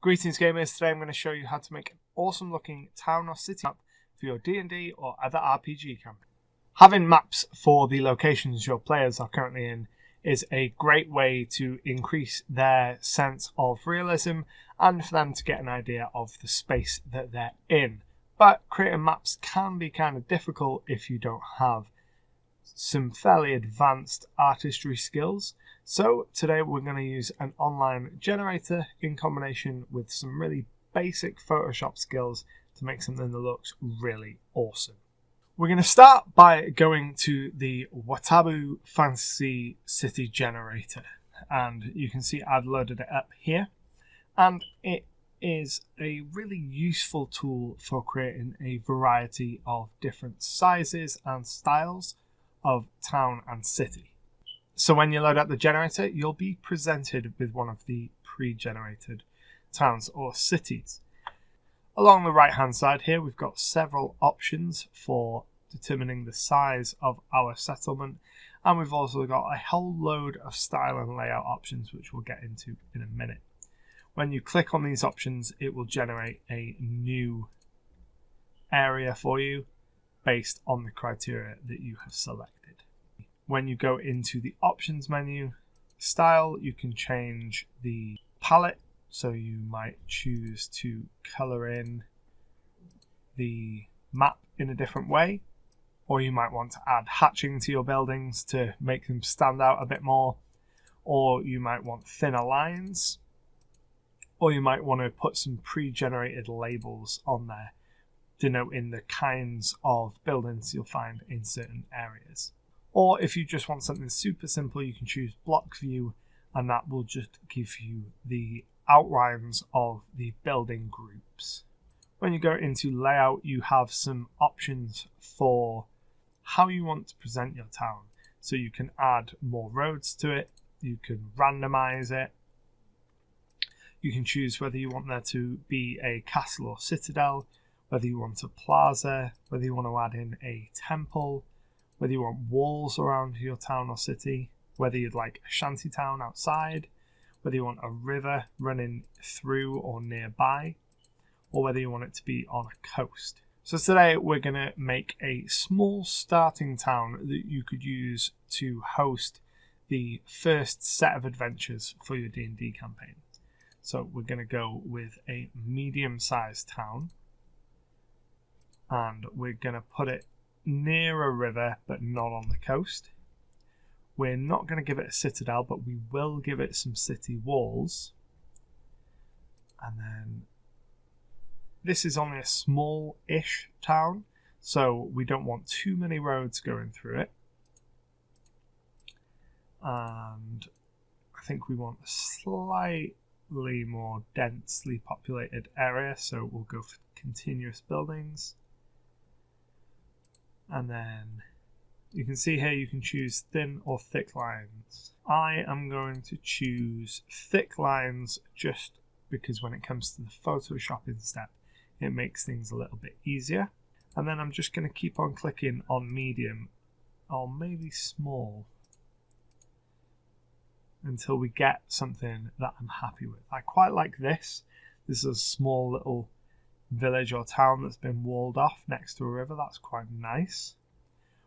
Greetings gamers, today I'm going to show you how to make an awesome looking town or city map for your D&D or other RPG campaign. Having maps for the locations your players are currently in is a great way to increase their sense of realism and for them to get an idea of the space that they're in. But creating maps can be kind of difficult if you don't have some fairly advanced artistry skills. So today we're going to use an online generator in combination with some really basic Photoshop skills to make something that looks really awesome. We're going to start by going to the Watabou Fantasy City Generator, and you can see I've loaded it up here, and it is a really useful tool for creating a variety of different sizes and styles of town and city. So when you load up the generator, you'll be presented with one of the pre-generated towns or cities. Along the right hand side here, we've got several options for determining the size of our settlement, and we've also got a whole load of style and layout options which we'll get into in a minute. When you click on these options, it will generate a new area for you based on the criteria that you have selected. When you go into the options menu, style, you can change the palette. So you might choose to color in the map in a different way, or you might want to add hatching to your buildings to make them stand out a bit more, or you might want thinner lines, or you might want to put some pre-generated labels on there denoting the kinds of buildings you'll find in certain areas. Or if you just want something super simple, you can choose block view, and that will just give you the outlines of the building groups. When you go into layout, you have some options for how you want to present your town. So you can add more roads to it, you can randomize it, you can choose whether you want there to be a castle or citadel, whether you want a plaza, whether you want to add in a temple, whether you want walls around your town or city, whether you'd like a shanty town outside, whether you want a river running through or nearby, or whether you want it to be on a coast. So today we're going to make a small starting town that you could use to host the first set of adventures for your D&D campaign. So we're going to go with a medium-sized town, and we're going to put it near a river but not on the coast. We're not going to give it a citadel, but we will give it some city walls. And then this is only a small-ish town, so we don't want too many roads going through it. And I think we want a slightly more densely populated area, so we'll go for continuous buildings. And then you can see here you can choose thin or thick lines. I am going to choose thick lines just because when it comes to the photoshopping step, it makes things a little bit easier. And then I'm just going to keep on clicking on medium or maybe small until we get something that I'm happy with. I quite like this. This is a small little village or town that's been walled off next to a river. That's quite nice.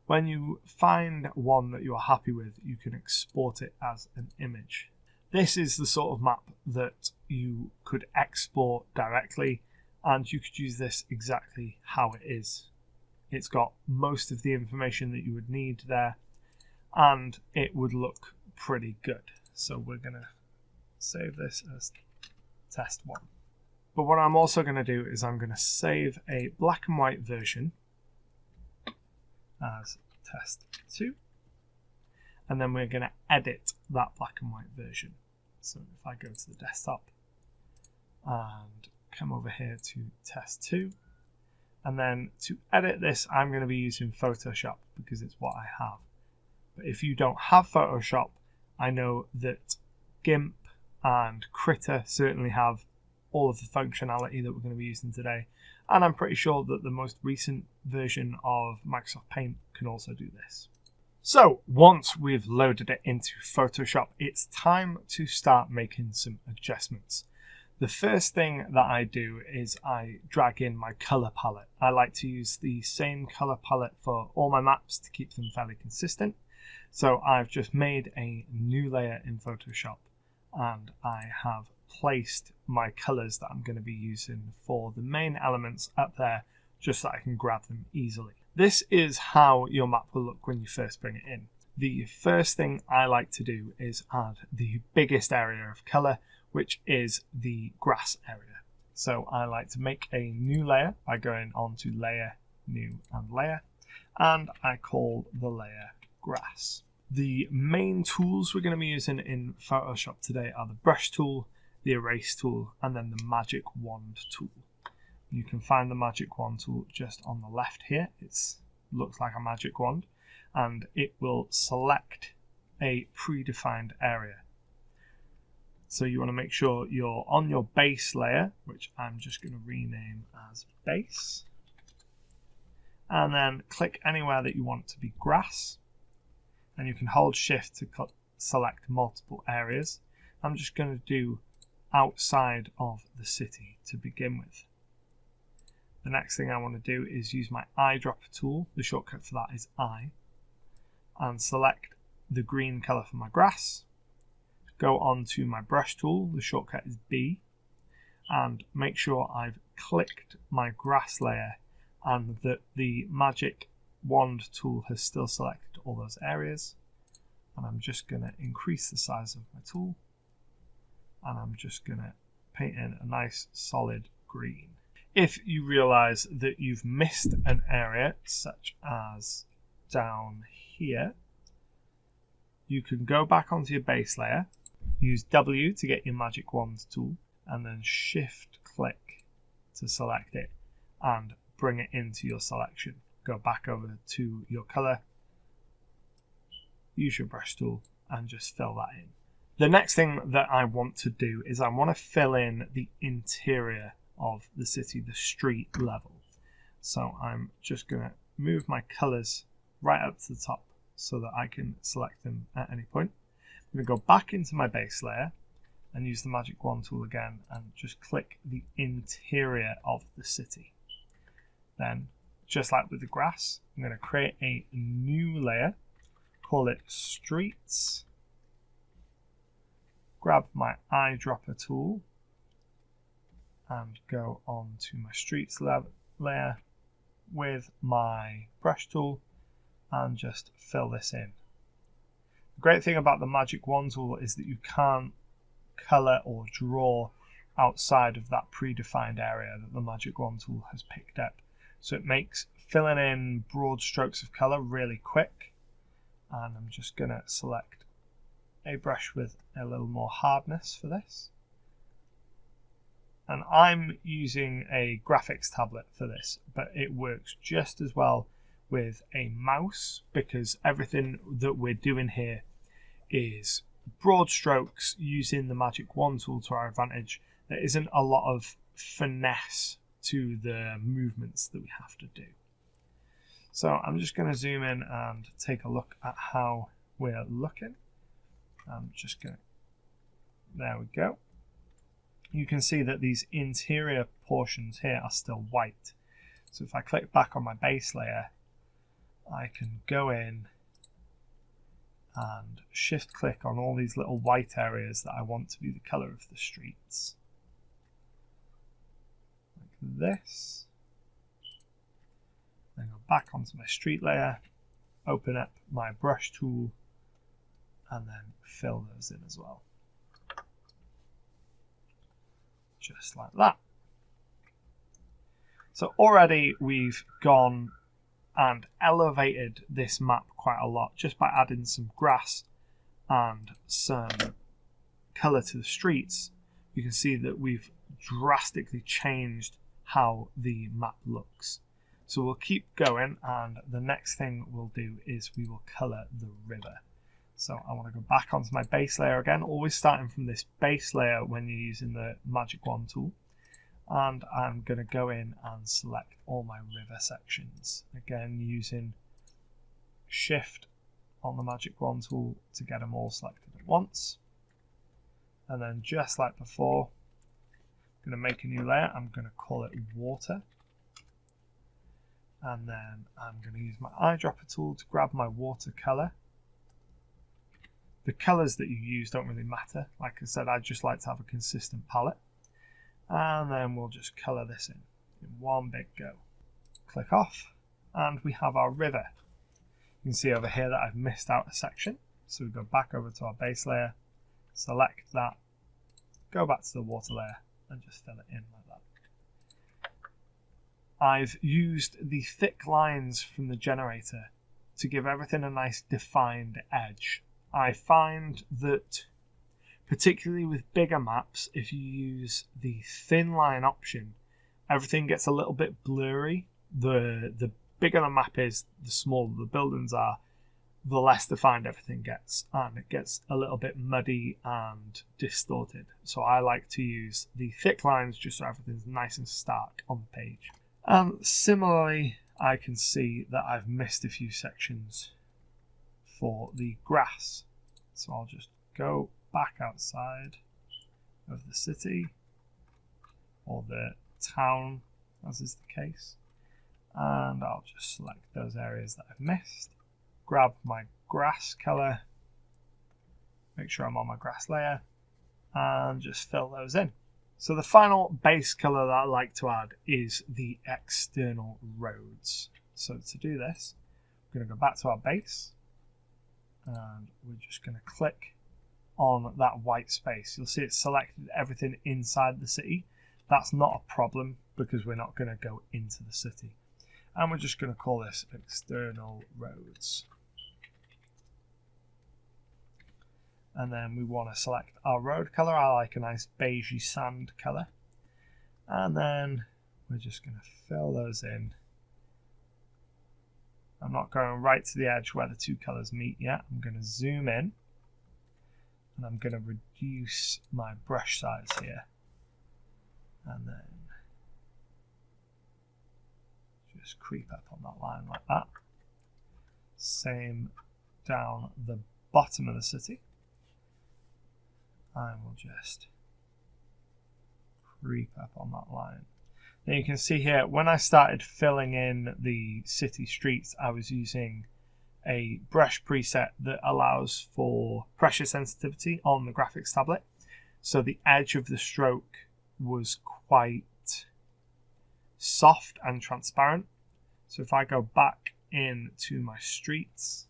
When you find one that you're happy with, you can export it as an image. This is the sort of map that you could export directly, and you could use this exactly how it is. It's got most of the information that you would need there, and it would look pretty good. So we're going to save this as test 1. But what I'm also going to do is I'm going to save a black and white version as test 2, and then we're going to edit that black and white version. So if I go to the desktop and come over here to test 2, and then to edit this I'm going to be using Photoshop because it's what I have. But if you don't have Photoshop, I know that GIMP and Critter certainly have all of the functionality that we're going to be using today, and I'm pretty sure that the most recent version of Microsoft Paint can also do this. So once we've loaded it into Photoshop, it's time to start making some adjustments. The first thing that I do is I drag in my color palette. I like to use the same color palette for all my maps to keep them fairly consistent. So I've just made a new layer in Photoshop and I have placed my colors that I'm going to be using for the main elements up there just so I can grab them easily. This is how your map will look when you first bring it in. The first thing I like to do is add the biggest area of color, which is the grass area. So I like to make a new layer by going on to Layer, New and Layer, and I call the layer Grass. The main tools we're going to be using in Photoshop today are the brush tool, the erase tool, and then the magic wand tool. You can find the magic wand tool just on the left here. It looks like a magic wand and it will select a predefined area. So you want to make sure you're on your base layer, which I'm just going to rename as base, and then click anywhere that you want to be grass, and you can hold shift to select multiple areas. I'm just going to do outside of the city to begin with. The next thing I want to do is use my eyedropper tool. The shortcut for that is I, and select the green color for my grass. Go on to my brush tool, the shortcut is B, and make sure I've clicked my grass layer and that the magic wand tool has still selected all those areas. And I'm just going to increase the size of my tool, and I'm just going to paint in a nice solid green. If you realize that you've missed an area, such as down here, you can go back onto your base layer, use W to get your magic wand tool, and then shift click to select it and bring it into your selection. Go back over to your color, use your brush tool, and just fill that in. The next thing that I want to do is I want to fill in the interior of the city, the street level. So I'm just going to move my colors right up to the top so that I can select them at any point. I'm going to go back into my base layer and use the magic wand tool again and just click the interior of the city. Then, just like with the grass, I'm going to create a new layer, call it Streets, grab my eyedropper tool and go on to my Streets layer with my brush tool and just fill this in. The great thing about the magic wand tool is that you can't color or draw outside of that predefined area that the magic wand tool has picked up. So it makes filling in broad strokes of color really quick. And I'm just going to select a brush with a little more hardness for this. And I'm using a graphics tablet for this, but it works just as well with a mouse because everything that we're doing here is broad strokes using the magic wand tool to our advantage. There isn't a lot of finesse to the movements that we have to do. So I'm just going to zoom in and take a look at how we're looking. I'm just going to, there we go. You can see that these interior portions here are still white. So if I click back on my base layer, I can go in and shift click on all these little white areas that I want to be the color of the streets. Like this. Then go back onto my street layer, open up my brush tool, and then fill those in as well. Just like that. So already we've gone and elevated this map quite a lot just by adding some grass and some color to the streets. You can see that we've drastically changed how the map looks. So we'll keep going, and the next thing we'll do is we will color the river. So I want to go back onto my base layer again, always starting from this base layer when you're using the magic wand tool. And I'm going to go in and select all my river sections. Again, using shift on the magic wand tool to get them all selected at once. And then just like before, I'm going to make a new layer. I'm going to call it water. And then I'm going to use my eyedropper tool to grab my water color. The colors that you use don't really matter. Like I said, I just like to have a consistent palette. And then we'll just color this in one big go. Click off, and we have our river. You can see over here that I've missed out a section. So we go back over to our base layer, select that, go back to the water layer, and just fill it in like that. I've used the thick lines from the generator to give everything a nice defined edge. I find that, particularly with bigger maps, if you use the thin line option, everything gets a little bit blurry. The bigger the map is, the smaller the buildings are, the less defined everything gets, and it gets a little bit muddy and distorted. So I like to use the thick lines just so everything's nice and stark on the page. And similarly, I can see that I've missed a few sections for the grass. So I'll just go back outside of the city, or the town, as is the case, and I'll just select those areas that I've missed, grab my grass color, make sure I'm on my grass layer, and just fill those in. So the final base color that I like to add is the external roads. So to do this, we're going to go back to our base, and we're just going to click on that white space. You'll see it's selected everything inside the city. That's not a problem because we're not going to go into the city. And we're just going to call this external roads. And then we want to select our road color. I like a nice beigey sand color. And then we're just going to fill those in. I'm not going right to the edge where the two colors meet yet. I'm going to zoom in. And I'm going to reduce my brush size here. And then just creep up on that line like that. Same down the bottom of the city. I will just creep up on that line. Now you can see here, when I started filling in the city streets, I was using a brush preset that allows for pressure sensitivity on the graphics tablet. So the edge of the stroke was quite soft and transparent. So if I go back into my streets,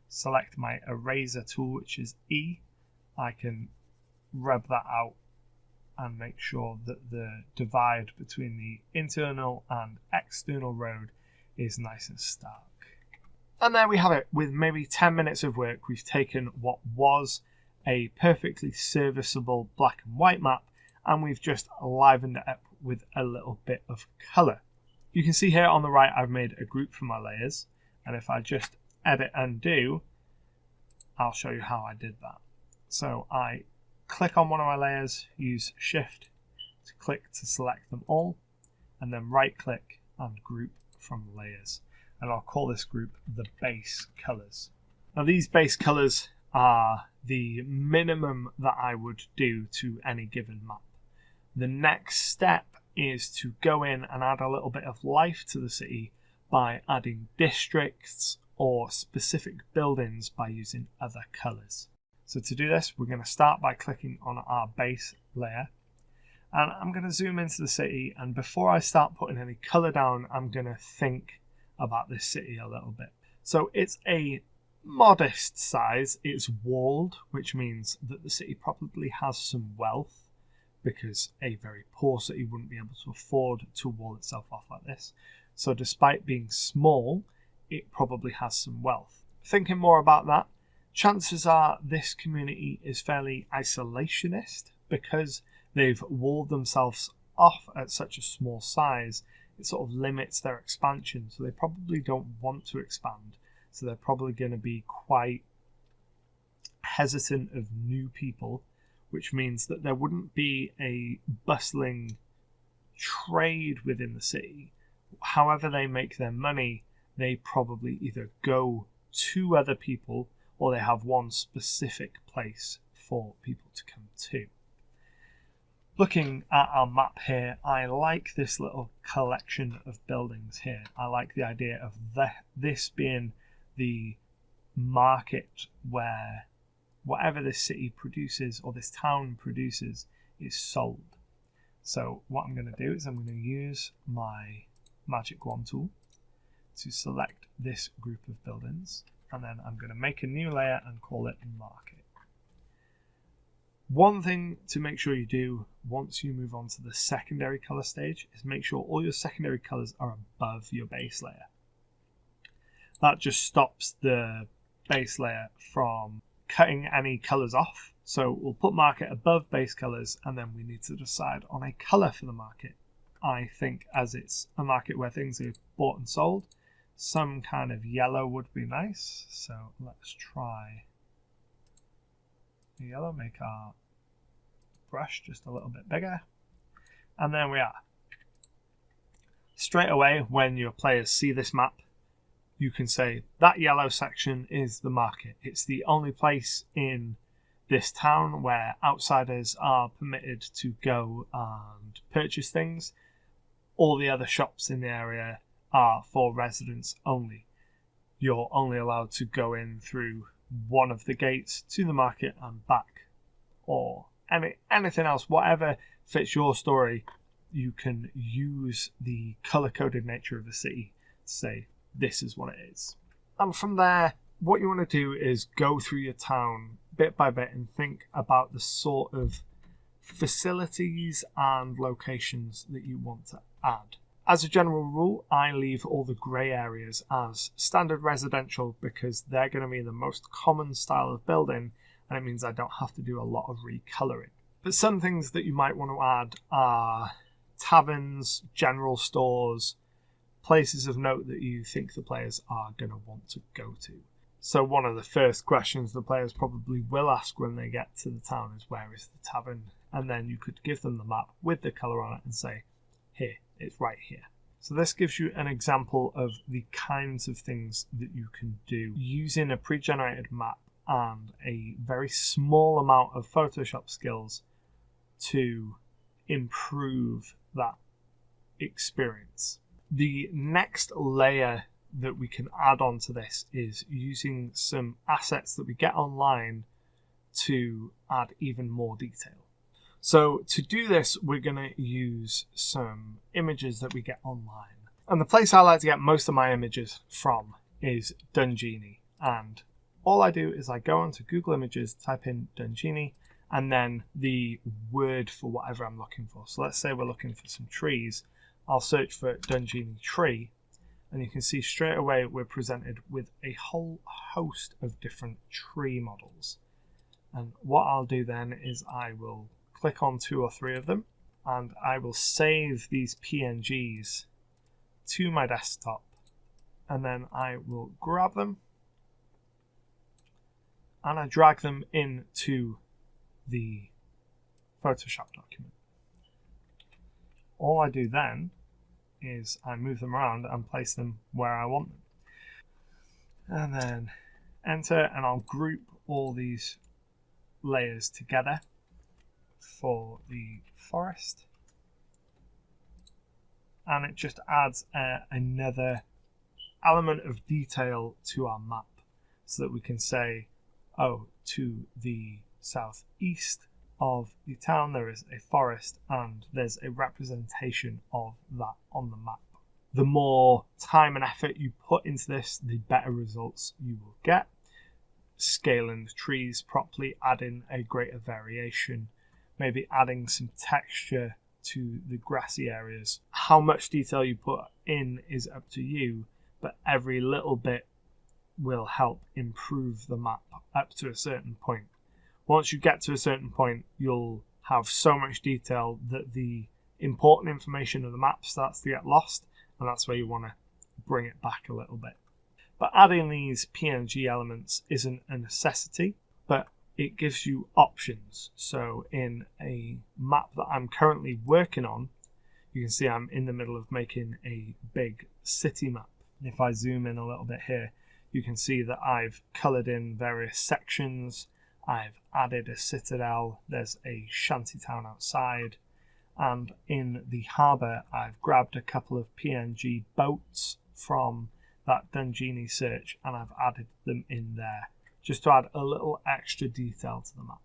select my eraser tool, which is E, I can rub that out and make sure that the divide between the internal and external road is nice and stark. And there we have it. With maybe 10 minutes of work, we've taken what was a perfectly serviceable black and white map, and we've just livened it up with a little bit of colour. You can see here on the right, I've made a group for my layers, and if I just edit undo, I'll show you how I did that. So I click on one of my layers, use Shift to click to select them all, and then right click and group from layers. And I'll call this group the base colors. Now these base colors are the minimum that I would do to any given map. The next step is to go in and add a little bit of life to the city by adding districts or specific buildings by using other colors. So to do this, we're going to start by clicking on our base layer, and I'm going to zoom into the city, and before I start putting any color down, I'm going to think about this city a little bit. So it's a modest size, it's walled, which means that the city probably has some wealth, because a very poor city wouldn't be able to afford to wall itself off like this. So despite being small, it probably has some wealth. Thinking more about that, chances are this community is fairly isolationist because they've walled themselves off at such a small size. It sort of limits their expansion, so they probably don't want to expand. So they're probably going to be quite hesitant of new people, which means that there wouldn't be a bustling trade within the city. However they make their money, they probably either go to other people or they have one specific place for people to come to. Looking at our map here, I like this little collection of buildings here. I like the idea of this being the market where whatever this city produces or this town produces is sold. So what I'm going to do is I'm going to use my magic wand tool to select this group of buildings, and then I'm going to make a new layer and call it market. One thing to make sure you do once you move on to the secondary color stage is make sure all your secondary colors are above your base layer. That just stops the base layer from cutting any colors off. So we'll put market above base colors, and then we need to decide on a color for the market. I think as it's a market where things are bought and sold, some kind of yellow would be nice. So let's try yellow, make our brush just a little bit bigger, and there we are. Straight away, when your players see this map, you can say that yellow section is the market. It's the only place in this town where outsiders are permitted to go and purchase things. All the other shops in the area are for residents only. You're only allowed to go in through one of the gates to the market and back, or anything else, whatever fits your story. You can use the color-coded nature of the city to say this is what it is. And from there, what you want to do is go through your town bit by bit and think about the sort of facilities and locations that you want to add. As a general rule, I leave all the grey areas as standard residential because they're going to be the most common style of building, and it means I don't have to do a lot of recolouring. But some things that you might want to add are taverns, general stores, places of note that you think the players are going to want to go to. So one of the first questions the players probably will ask when they get to the town is, where is the tavern? And then you could give them the map with the colour on it and say, here, it's right here. So this gives you an example of the kinds of things that you can do using a pre-generated map and a very small amount of Photoshop skills to improve that experience. The next layer that we can add on to this is using some assets that we get online to add even more detail. So to do this, we're going to use some images that we get online. And the place I like to get most of my images from is Dungini. And all I do is I go onto Google Images, type in Dungini, and then the word for whatever I'm looking for. So let's say we're looking for some trees. I'll search for Dungini tree, and you can see straight away we're presented with a whole host of different tree models. And what I'll do then is I will click on 2 or 3 of them, and I will save these PNGs to my desktop, and then I will grab them and I drag them into the Photoshop document. All I do then is I move them around and place them where I want them. And then enter, and I'll group all these layers together for the forest. And it just adds another element of detail to our map so that we can say, oh, to the southeast of the town there is a forest, and there's a representation of that on the map. The more time and effort you put into this, the better results you will get. Scaling the trees properly, adding a greater variation, maybe adding some texture to the grassy areas. How much detail you put in is up to you, but every little bit will help improve the map up to a certain point. Once you get to a certain point, you'll have so much detail that the important information of the map starts to get lost, and that's where you want to bring it back a little bit. But adding these PNG elements isn't a necessity, but it gives you options. So in a map that I'm currently working on, you can see I'm in the middle of making a big city map. If I zoom in a little bit here, you can see that I've coloured in various sections. I've added a citadel, there's a shantytown outside, and in the harbour I've grabbed a couple of PNG boats from that Dungini search and I've added them in there just to add a little extra detail to the map.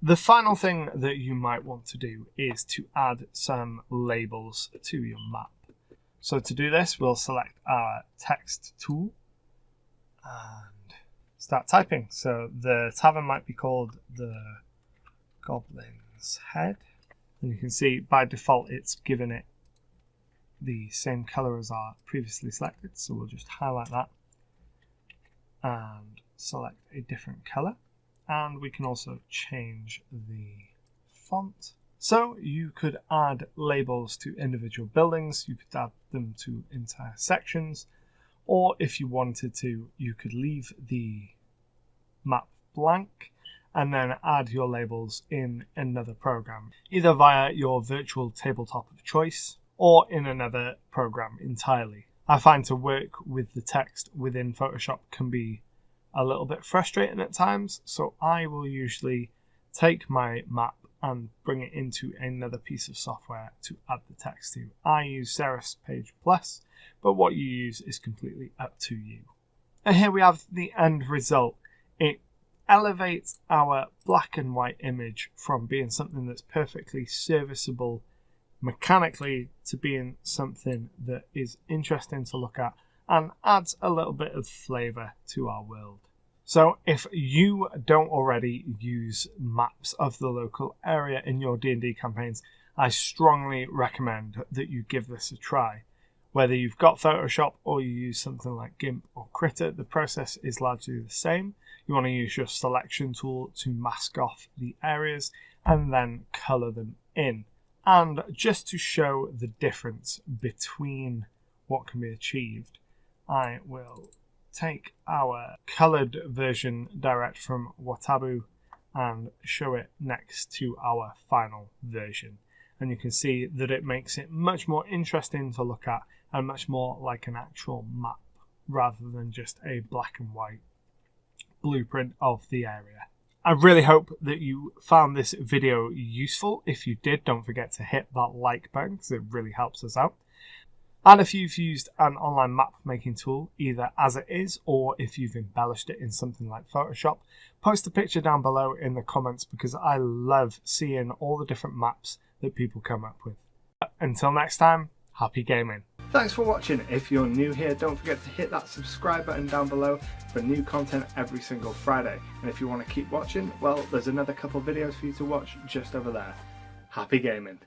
The final thing that you might want to do is to add some labels to your map. So to do this, we'll select our text tool and start typing. So the tavern might be called the Goblin's Head. And you can see by default it's given it the same colour as our previously selected. So we'll just highlight that and select a different colour. And we can also change the font. So you could add labels to individual buildings, you could add them to entire sections, or if you wanted to, you could leave the map blank and then add your labels in another program, either via your virtual tabletop of choice or in another program entirely. I find to work with the text within Photoshop can be a little bit frustrating at times, so I will usually take my map and bring it into another piece of software to add the text to. I use Serif's Page Plus, but what you use is completely up to you. And here we have the end result. It elevates our black and white image from being something that's perfectly serviceable mechanically to being something that is interesting to look at and adds a little bit of flavour to our world. So if you don't already use maps of the local area in your D&D campaigns, I strongly recommend that you give this a try. Whether you've got Photoshop or you use something like GIMP or Critter, the process is largely the same. You want to use your selection tool to mask off the areas and then colour them in. And just to show the difference between what can be achieved, I will take our coloured version direct from Watabou and show it next to our final version. And you can see that it makes it much more interesting to look at and much more like an actual map rather than just a black and white blueprint of the area. I really hope that you found this video useful. If you did, don't forget to hit that like button because it really helps us out. And if you've used an online map making tool, either as it is or if you've embellished it in something like Photoshop, post a picture down below in the comments because I love seeing all the different maps that people come up with. Until next time, happy gaming. Thanks for watching. If you're new here, don't forget to hit that subscribe button down below for new content every single Friday. And if you want to keep watching, well, there's another couple videos for you to watch just over there. Happy gaming.